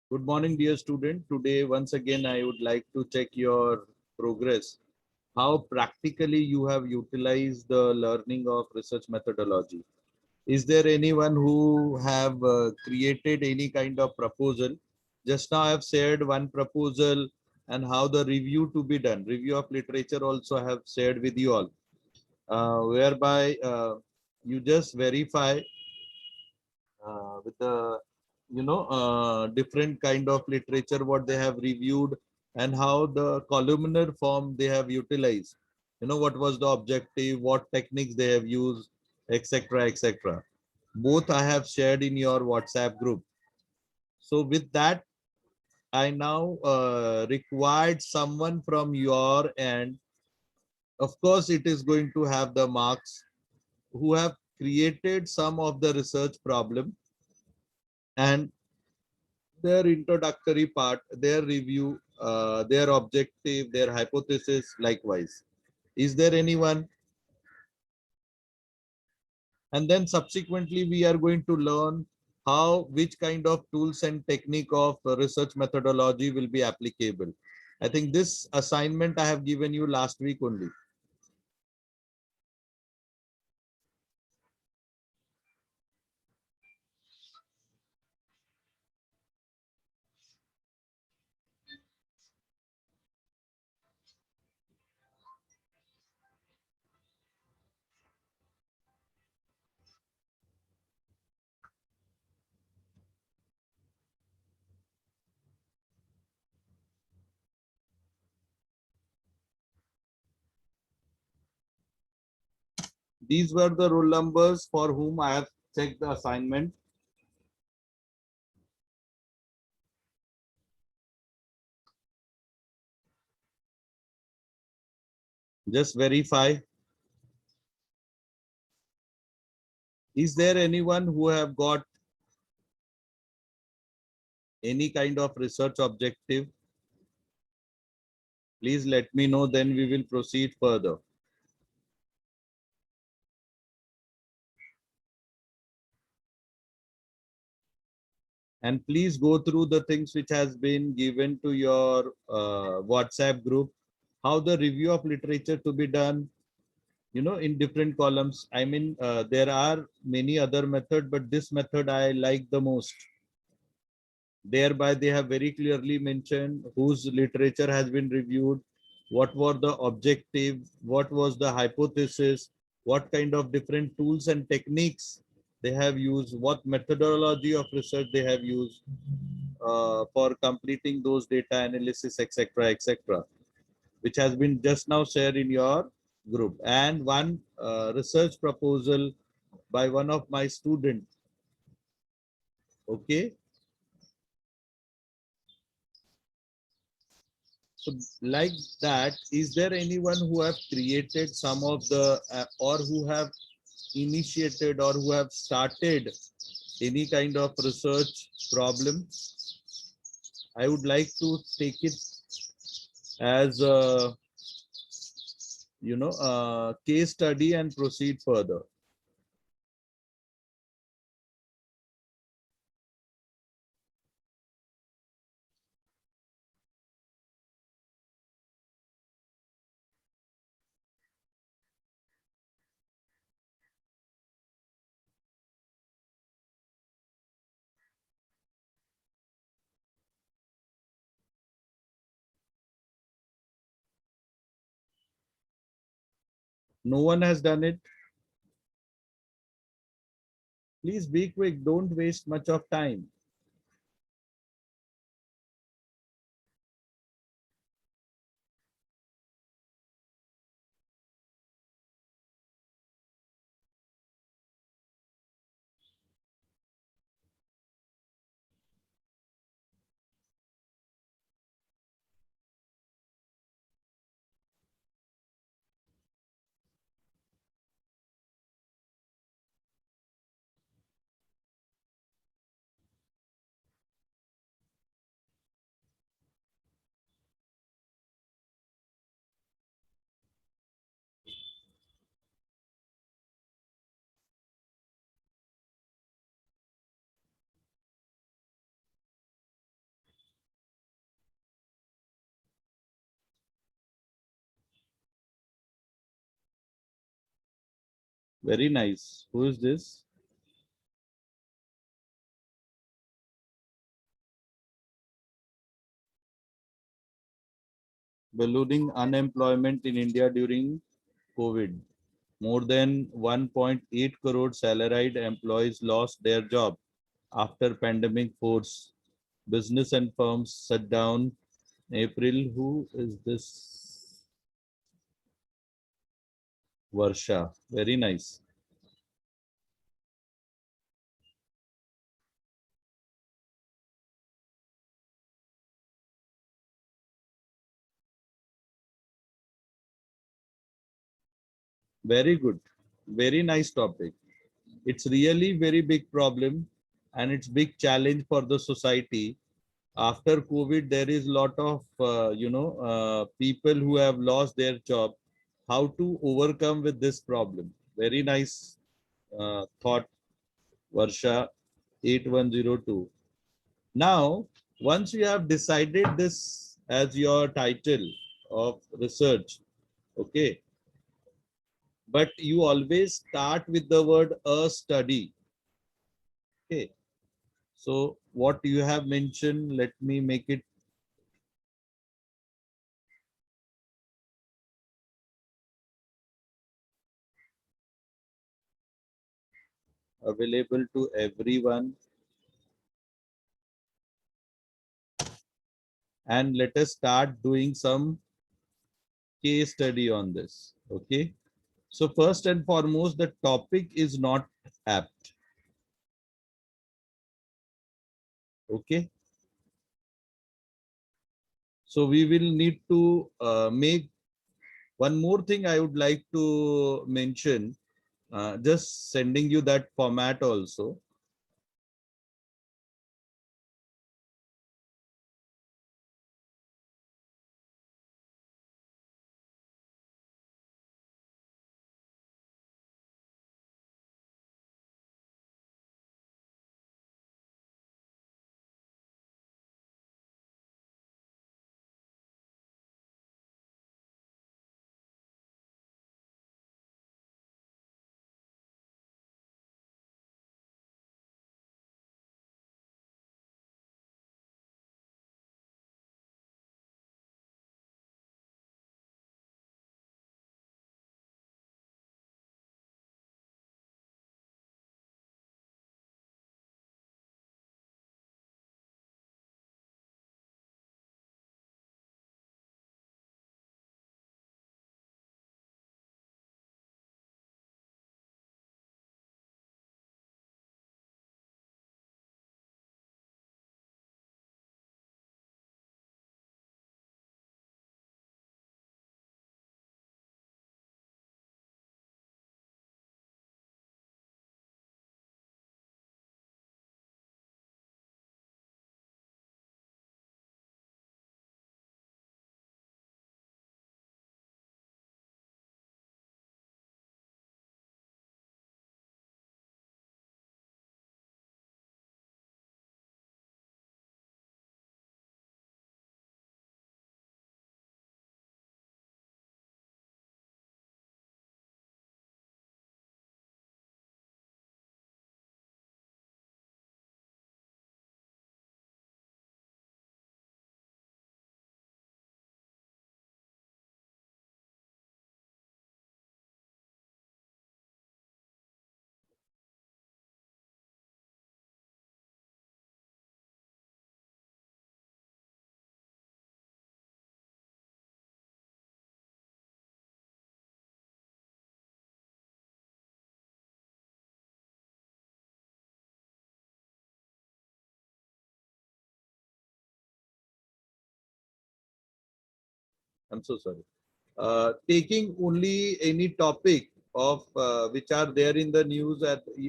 Good morning, dear student. Today, once again, I would like to check your progress, how practically you have utilized the learning of research methodology. Is there anyone who have created any kind of proposal? Just now I have shared one proposal and how the review to be done. Review of literature also I have shared with you all, whereby you just verify with the different kind of literature what they have reviewed and how the columnar form they have utilized, what was the objective, what techniques they have used, etc, etc. Both I have shared in your WhatsApp group. So with that, I now required someone from your end. Of course it is going to have the marks who have created some of the research problem and their introductory part, their review, their objective, their hypothesis, likewise. Is there anyone? And then subsequently, we are going to learn how, which kind of tools and technique of research methodology will be applicable. I think this assignment I have given you last week only. These were the roll numbers for whom I have checked the assignment. Just verify. Is there anyone who have got any kind of research objective? Please let me know, then we will proceed further. And please go through the things which has been given to your WhatsApp group, how the review of literature to be done, in different columns. I mean, there are many other method, but this method I like the most. Thereby they have very clearly mentioned whose literature has been reviewed, what were the objective, what was the hypothesis, what kind of different tools and techniques they have used, what methodology of research they have used for completing those data analysis, etc, etc, which has been just now shared in your group. And one research proposal by one of my students. Okay. So like that, is there anyone who have created some of the or who have initiated or who have started any kind of research problem? I would like to take it as a case study and proceed further. No one has done it. Please be quick, don't waste much of time. Very nice. Who is this? Ballooning unemployment in India during COVID. More than 1.8 crore salaried employees lost their job after pandemic forced business and firms shut down. April, who is this? Varsha. Very nice. Very good. Very nice topic. It's really very big problem and it's big challenge for the society. After COVID, there is lot of people who have lost their job. How to overcome with this problem? Very nice thought, Varsha 8102. Now, once you have decided this as your title of research, okay, but you always start with the word a study. Okay, so what you have mentioned, let me make it available to everyone, and let us start doing some case study on this. Okay, so first and foremost, the topic is not apt. Okay, so we will need to make one more thing I would like to mention, just sending you that format also. I'm so sorry. Taking only any topic of which are there in the news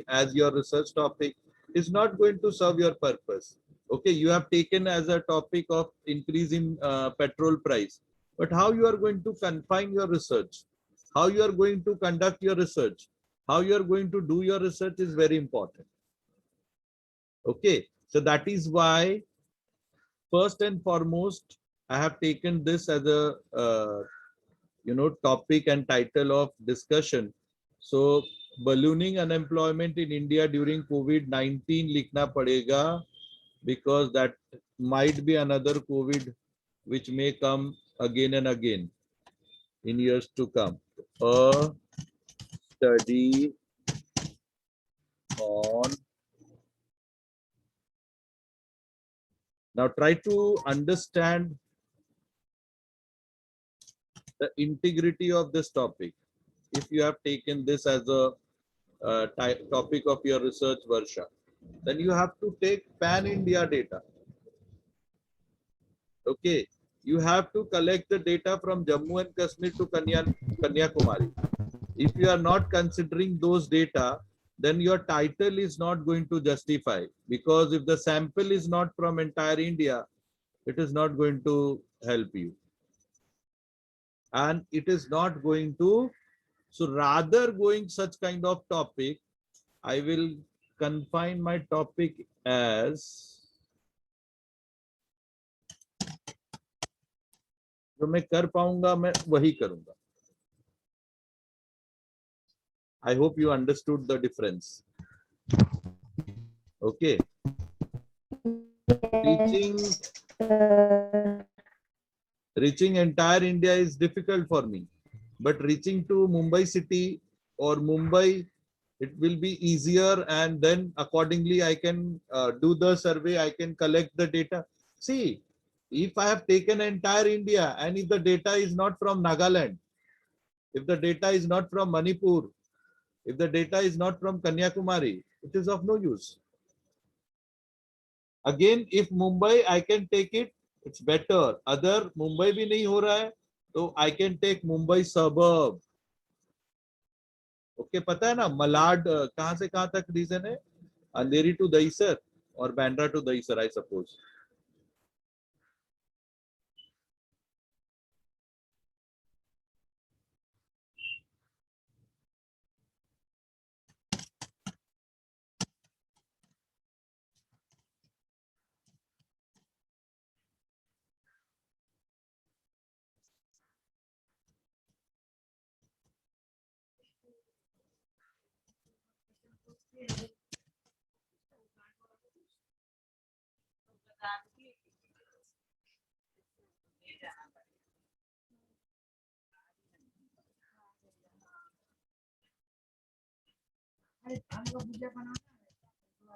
as your research topic is not going to serve your purpose. Okay, you have taken as a topic of increase in petrol price, but how you are going to confine your research, how you are going to conduct your research, how you are going to do your research is very important. Okay, so that is why first and foremost I have taken this as a topic and title of discussion. So ballooning unemployment in India during COVID-19 लिखना पड़ेगा, because that might be another COVID which may come again and again in years to come. A study on. Now try to understand the integrity of this topic. If you have taken this as a topic of your research, Varsha, then you have to take pan-India data. Okay, you have to collect the data from Jammu and Kashmir to Kanyakumari. If you are not considering those data, then your title is not going to justify, because if the sample is not from entire India, it is not going to help you. And it is not going to, so rather going such kind of topic, I will confine my topic as, जो मैं कर पाऊंगा मैं वही करूंगा. I hope you understood the difference. Okay. Reaching entire India is difficult for me, but reaching to Mumbai city or Mumbai, it will be easier, and then accordingly I can do the survey, I can collect the data. See, if I have taken entire India and if the data is not from Nagaland, if the data is not from Manipur, if the data is not from Kanyakumari, it is of no use. Again, if Mumbai, I can take it, it's better. Other Mumbai भी नहीं हो रहा है, तो I can take Mumbai suburb. Okay, पता है ना मलाड कहाँ से कहाँ तक रीजन है? अंधेरी to Dahisar और Bandra to Dahisar, I suppose.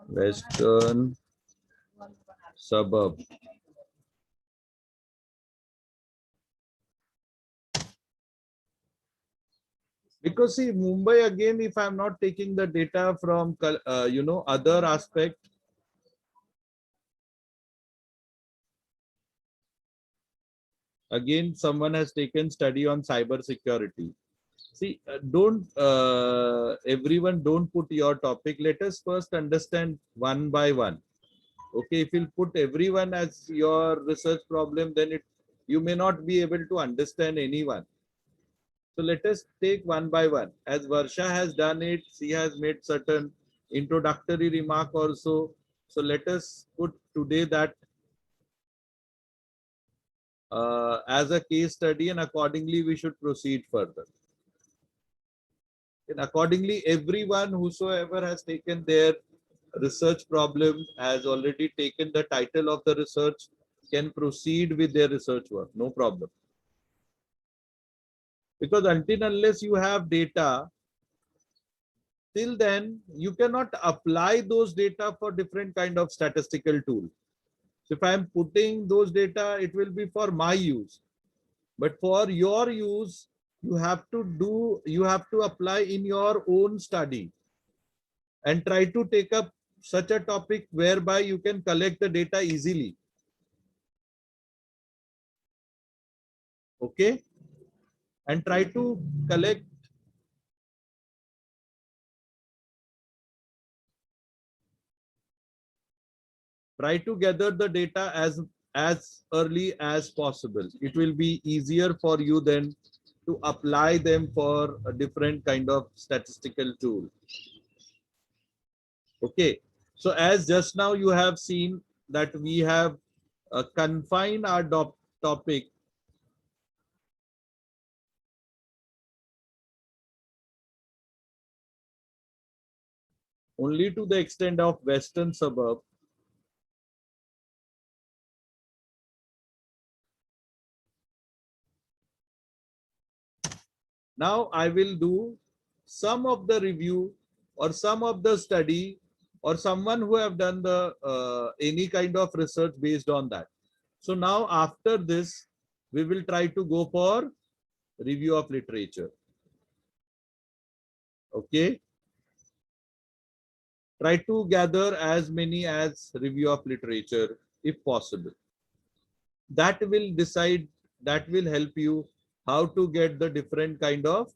Western suburb. Because see, Mumbai again, if I'm not taking the data from, other aspect, again, someone has taken study on cyber security. See, don't everyone don't put your topic. Let us first understand one by one. Okay, if you put everyone as your research problem, then you may not be able to understand anyone. So let us take one by one. As Varsha has done it, she has made certain introductory remark also. So let us put today that as a case study, and accordingly we should proceed further. And accordingly, everyone whosoever has taken their research problem has already taken the title of the research, can proceed with their research work, no problem. Because until unless you have data, till then you cannot apply those data for different kind of statistical tool. So if I am putting those data, it will be for my use. But for your use, you have to apply in your own study and try to take up such a topic whereby you can collect the data easily. Okay? And try to collect try to gather the data as early as possible. It will be easier for you then to apply them for a different kind of statistical tool. Okay, so as just now you have seen that we have confined our topic only to the extent of western suburb. Now I will do some of the review or some of the study or someone who have done the any kind of research based on that. So now after this, we will try to go for review of literature. Okay. Try to gather as many as review of literature if possible. That will decide, that will help you how to get the different kind of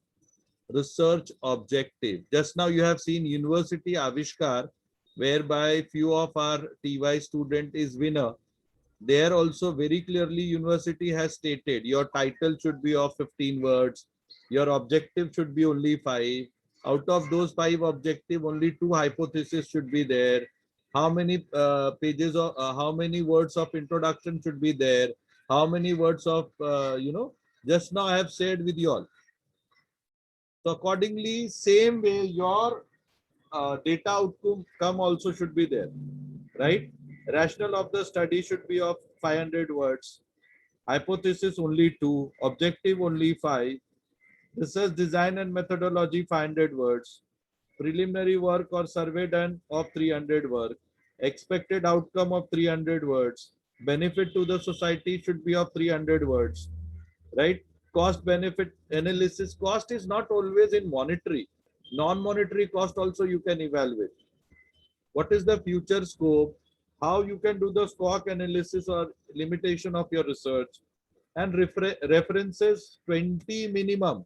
research objective. Just now you have seen University Avishkar, whereby few of our TY student is winner. There also very clearly university has stated your title should be of 15 words. Your objective should be only 5. Out of those 5 objective, only 2 hypotheses should be there. How many pages or how many words of introduction should be there? How many words of, just now I have shared with you all. So accordingly, same way your data outcome also should be there, right? Rationale of the study should be of 500 words. Hypothesis only 2, objective only 5, research design and methodology 500 words, preliminary work or survey done of 300 words, expected outcome of 300 words, benefit to the society should be of 300 words, right? Cost benefit analysis. Cost is not always in monetary. Non-monetary cost also you can evaluate. What is the future scope? How you can do the SWOT analysis or limitation of your research, and references 20 minimum.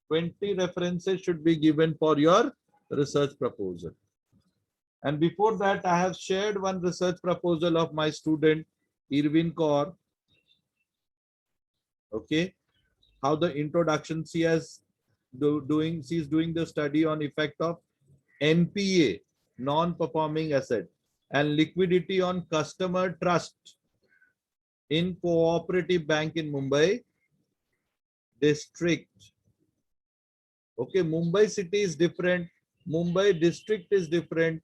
20 references should be given for your research proposal. And before that, I have shared one research proposal of my student, Irwin Kaur. Okay, how the introduction she is doing the study on effect of NPA, non-performing asset, and liquidity on customer trust in cooperative bank in Mumbai district. Okay, Mumbai city is different, Mumbai district is different,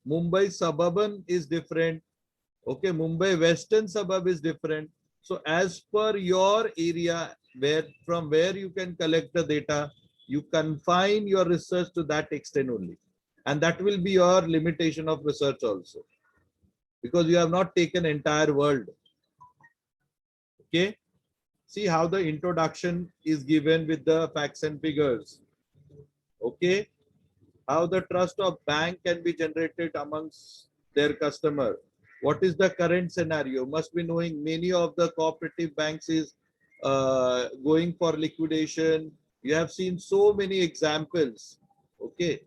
Mumbai suburban is different. Okay, Mumbai western suburb is different. So as per your area, from where you can collect the data, you confine your research to that extent only. And that will be your limitation of research also, because you have not taken entire world. Okay, see how the introduction is given with the facts and figures. Okay, how the trust of bank can be generated amongst their customer. What is the current scenario? Must be knowing many of the cooperative banks is going for liquidation. You have seen so many examples. Okay,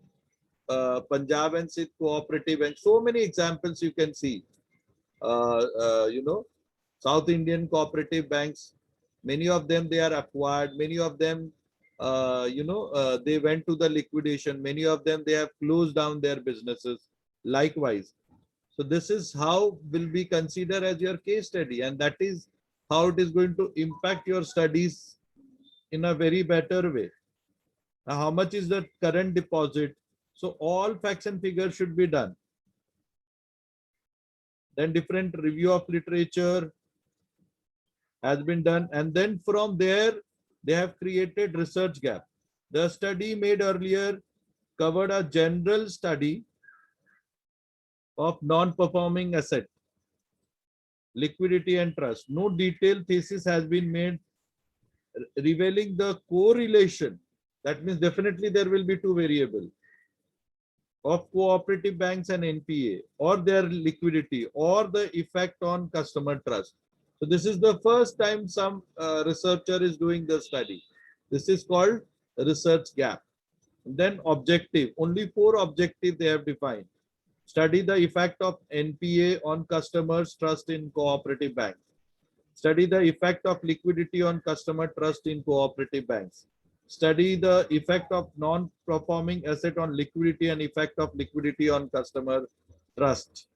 Punjab and Sindh Cooperative Bank, so many examples you can see. South Indian cooperative banks, many of them they are acquired, many of them they went to the liquidation, many of them they have closed down their businesses. Likewise, so this is how will be considered as your case study, and that is how it is going to impact your studies in a very better way. Now, how much is the current deposit? So all facts and figures should be done. Then different review of literature has been done, and then from there they have created research gap. The study made earlier covered a general study of non-performing asset, liquidity and trust. No detailed thesis has been made revealing the correlation. That means definitely there will be two variables of cooperative banks and NPA, or their liquidity, or the effect on customer trust. So this is the first time some researcher is doing the study. This is called research gap. And then objective, only 4 objectives they have defined. Study the effect of NPA on customers' trust in cooperative banks. Study the effect of liquidity on customer trust in cooperative banks. Study the effect of non-performing asset on liquidity and effect of liquidity on customer trust.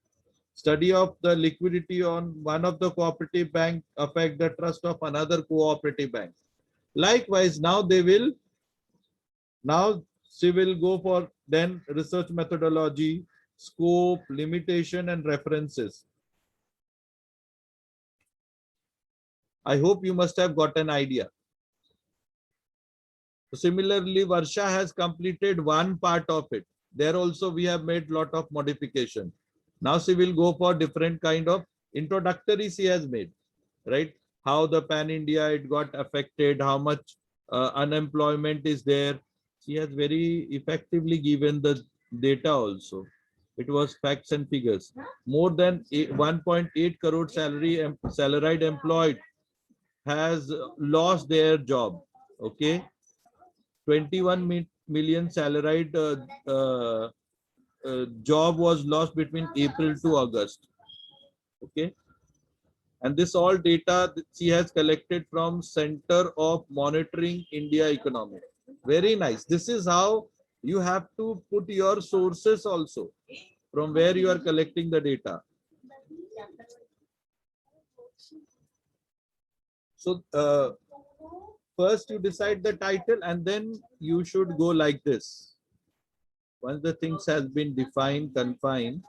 Study of the liquidity on one of the cooperative bank affect the trust of another cooperative bank. Likewise, now She will go for then research methodology, scope, limitation, and references. I hope you must have got an idea. Similarly, Varsha has completed one part of it. There also we have made lot of modification. Now she will go for different kind of introductory she has made, right? How the pan India it got affected, how much unemployment is there. She has very effectively given the data also. It was facts and figures. More than 1.8 crore salaried employed has lost their job. Okay, 21 million salaried job was lost between April to August. Okay, and this all data that she has collected from Center of Monitoring India Economy. Very nice. This is how you have to put your sources also, from where you are collecting the data. So first you decide the title, and then you should go like this. Once the things has been defined, confined,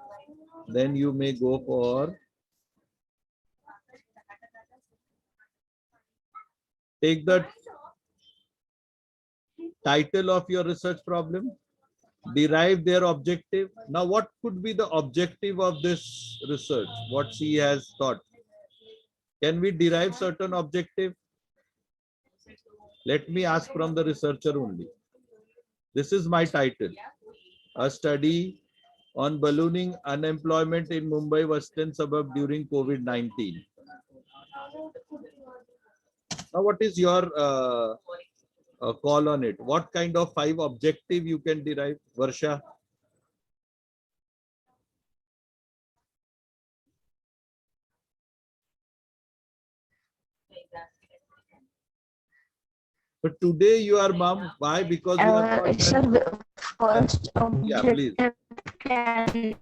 then you may go for take the title of your research problem, derive their objective. Now, what could be the objective of this research? What she has thought? Can we derive certain objective? Let me ask from the researcher only. This is my title. A study on ballooning unemployment in Mumbai Western suburb during COVID-19. Now, what is your call on it? What kind of 5 objective you can derive, Varsha? But today you are mom. Why? Because you are not. Sir, first Yeah, please. objective can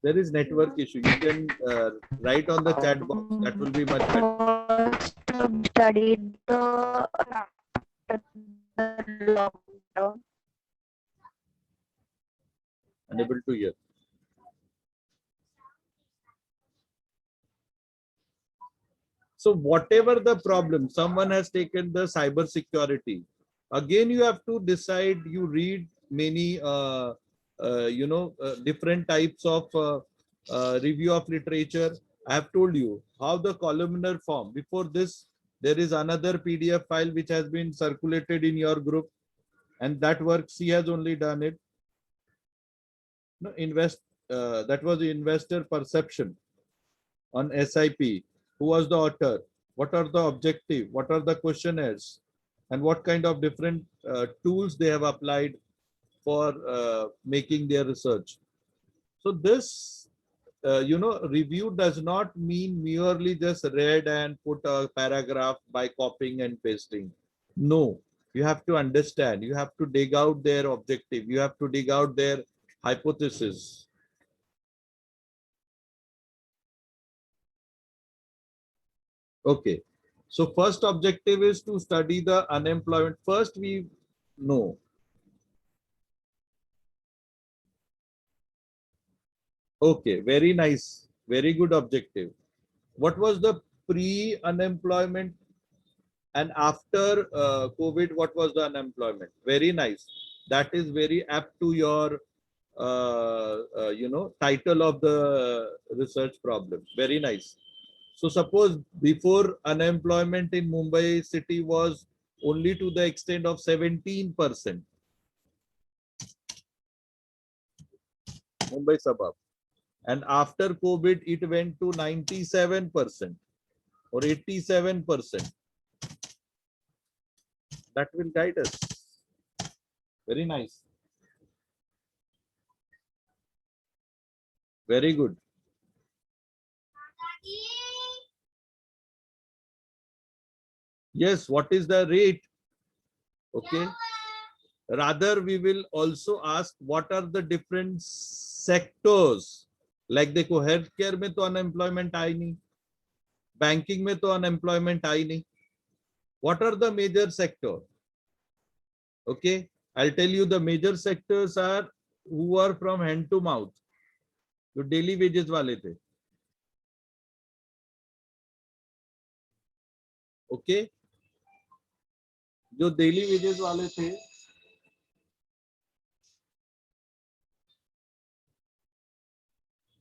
There is network issue. You can write on the chat box. That will be much better. first study the lockdown. Unable to hear. So whatever the problem, someone has taken the cyber security. Again, you have to decide. You read many, different types of review of literature. I have told you how the columnar form. Before this, there is another PDF file which has been circulated in your group, and that work she has only done it. No, that was the investor perception on SIP. Who was the author? What are the objective? What are the questionnaires? And what kind of different tools they have applied for making their research. So this, review does not mean merely just read and put a paragraph by copying and pasting. No, you have to understand. You have to dig out their objective. You have to dig out their hypothesis. Okay. So first objective is to study the unemployment. First we know. Okay, very nice. Very good objective. What was the pre-unemployment and after COVID, what was the unemployment? Very nice. That is very apt to your, title of the research problem. Very nice. So suppose before unemployment in Mumbai city was only to the extent of 17%, Mumbai suburb. And after COVID, it went to 97% or 87%. That will guide us. Very nice. Very good. Yes, what is the rate? Okay. Rather, we will also ask what are the different sectors. Like देखो healthcare में तो unemployment आई नहीं. Banking में तो unemployment आई नहीं. What are the major sector? Okay, I'll tell you the major sectors are who are from hand to mouth. जो daily wages वाले थे. ओके, जो डेली वेजेस वाले थे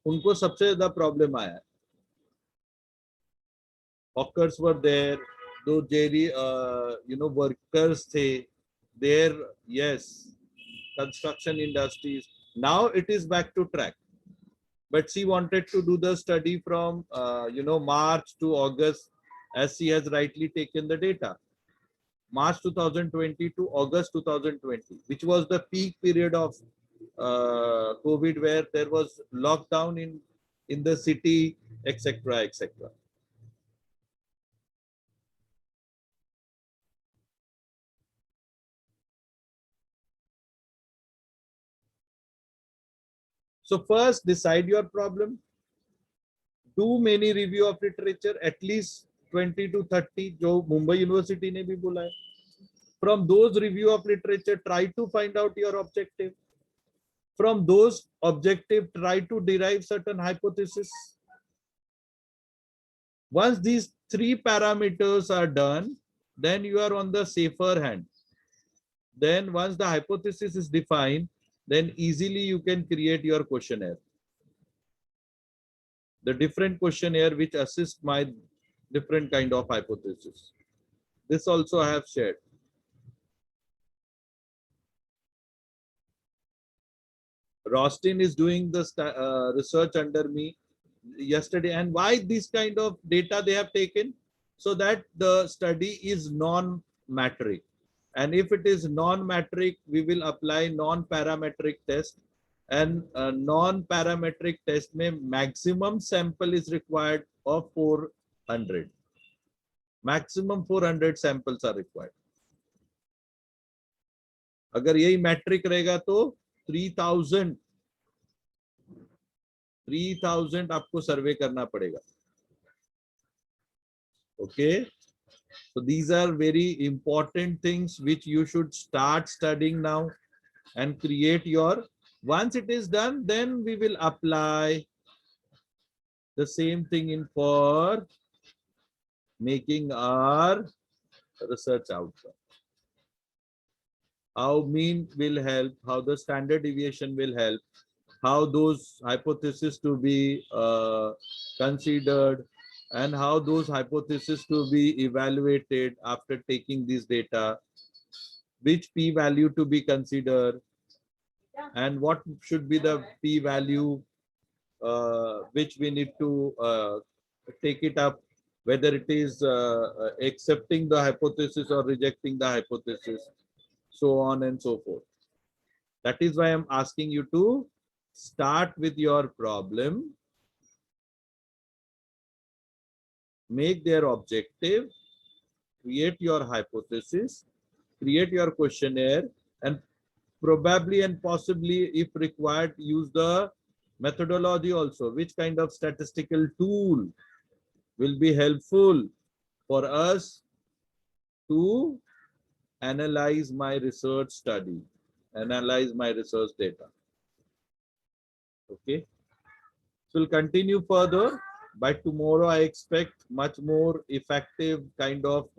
उनको सबसे ज्यादा प्रॉब्लम आया है. हॉकर्स वर देयर, दो जेरी वर्कर्स थे there. Yes, construction industries. Now it is back to track. But she wanted to do the study from March to August, as she has rightly taken the data. March 2020 to August 2020, which was the peak period of COVID, where there was lockdown in the city, etc., etc. So first, decide your problem. Do many review of literature, at least 20 to 30, जो Mumbai university ने भी बोला है. From those review of literature, try to find out your objective. From those objective, try to derive certain hypothesis. Once these three parameters are done, then you are on the safer hand. Then once the hypothesis is defined, then easily you can create your questionnaire. The different questionnaire which assist my different kind of hypothesis. This also I have shared. Rostin is doing the research under me yesterday. And why this kind of data they have taken? So that the study is non-metric. And if it is non-metric, we will apply non-parametric test. And non-parametric test में maximum sample is required of 400. Maximum 400 samples are required. अगर यही metric रहेगा तो 3000 आपको सर्वे करना पड़ेगा. Okay, so these are very important things which you should start studying now and create your. Once it is done, then we will apply the same thing in for making our research outcome. How mean will help, how the standard deviation will help, how those hypotheses to be considered, and how those hypotheses to be evaluated after taking this data, which p-value to be considered, and what should be the p-value which we need to take it up, whether it is accepting the hypothesis or rejecting the hypothesis, so on and so forth. That is why I'm asking you to start with your problem, make their objective, create your hypothesis, create your questionnaire, and probably and possibly, if required, use the methodology also. Which kind of statistical tool will be helpful for us to analyze my research study, analyze my research data. Okay, so we'll continue further. By tomorrow, I expect much more effective kind of